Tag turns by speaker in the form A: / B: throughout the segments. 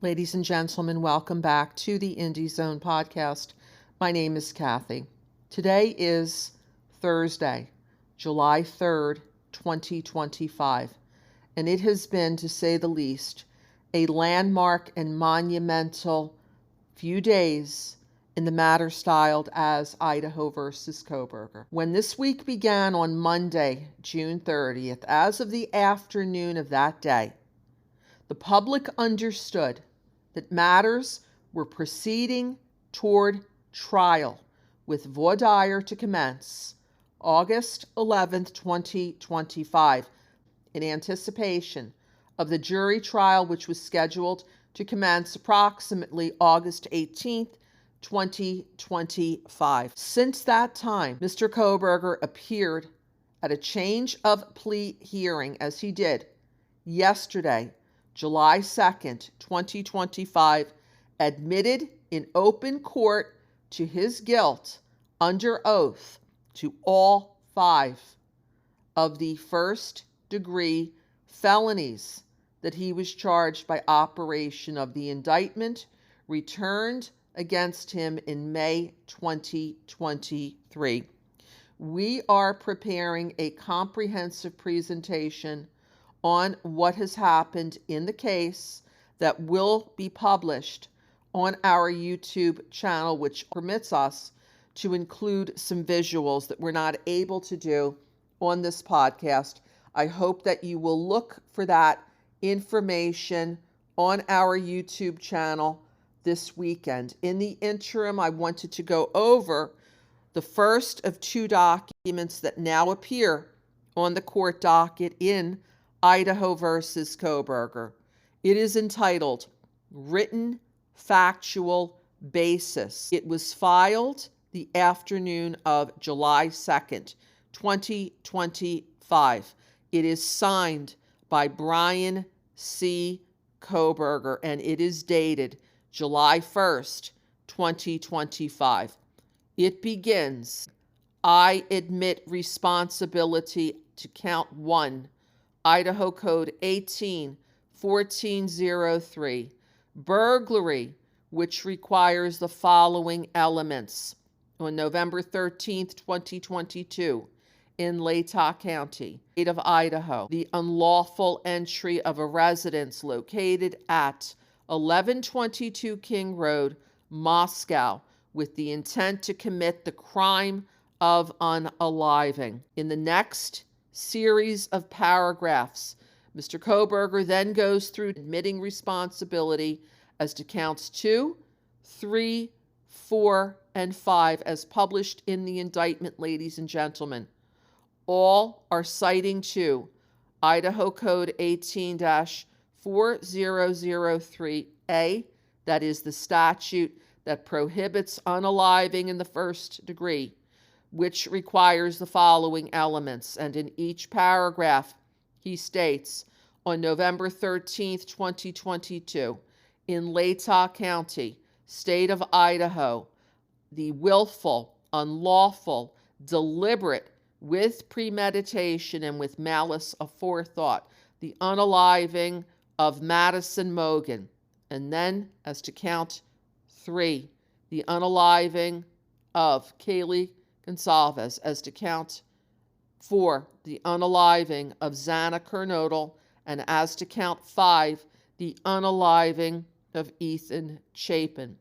A: Ladies and gentlemen, welcome back to the Indie Zone podcast. My name is Kathy. Today is Thursday, July 3rd, 2025, and it has been, to say the least, a landmark and monumental few days in the matter styled as Idaho versus Kohberger. When this week began on Monday, June 30th, as of the afternoon of that day, the public understood that matters were proceeding toward trial, with voir dire to commence August 11th, 2025, in anticipation of the jury trial, which was scheduled to commence approximately August 18th, 2025. Since that time, Mr. Kohberger appeared at a change of plea hearing, as he did yesterday, July 2nd, 2025, admitted in open court to his guilt under oath to all 5 of the first-degree felonies that he was charged by operation of the indictment returned against him in May 2023. We are preparing a comprehensive presentation on what has happened in the case that will be published on our YouTube channel, which permits us to include some visuals that we're not able to do on this podcast. I hope that you will look for that information on our YouTube channel this weekend. In the interim, I wanted to go over the first of 2 documents that now appear on the court docket in Idaho versus Kohberger. It is entitled Written Factual Basis. It was filed the afternoon of July 2nd, 2025. It is signed by Brian C. Kohberger, and it is dated July 1st, 2025. It begins, I admit responsibility to count 1, Idaho Code 18-1403, burglary, which requires the following elements. On November 13th, 2022, in Latah County, state of Idaho, the unlawful entry of a residence located at 1122 King Road, Moscow, with the intent to commit the crime of unaliving. In the next series of paragraphs, Mr. Kohberger then goes through admitting responsibility as to counts 2, 3, 4, and 5 as published in the indictment, ladies and gentlemen. All are citing to Idaho Code 18-4003A, that is the statute that prohibits unaliving in the first degree, which requires the following elements. And in each paragraph, he states, on November 13th, 2022, in Latah County, state of Idaho, the willful, unlawful, deliberate, with premeditation and with malice aforethought, the unaliving of Madison Mogan. And then, as to count 3, the unaliving of Kaylee Gonsalves. As to count 4, the unaliving of Xana Kernodle. And as to count 5, the unaliving of Ethan Chapin.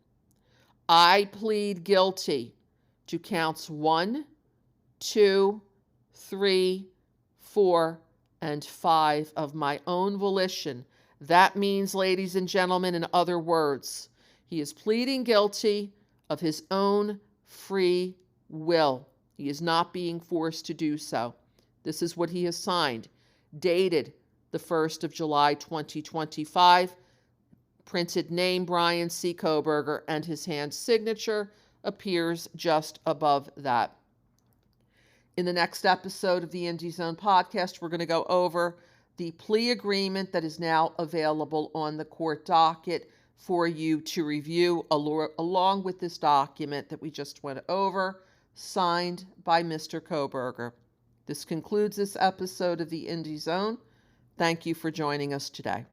A: I plead guilty to counts 1, 2, 3, 4, and 5 of my own volition. That means, ladies and gentlemen, in other words, he is pleading guilty of his own free will. He is not being forced to do so. This is what he has signed, dated the 1st of July, 2025, printed name Brian C. Kohberger, and his hand signature appears just above that. In the next episode of the Indie Zone podcast, we're going to go over the plea agreement that is now available on the court docket for you to review, along with this document that we just went over, signed by Mr. Kohberger. This concludes this episode of the Indie Zone. Thank you for joining us today.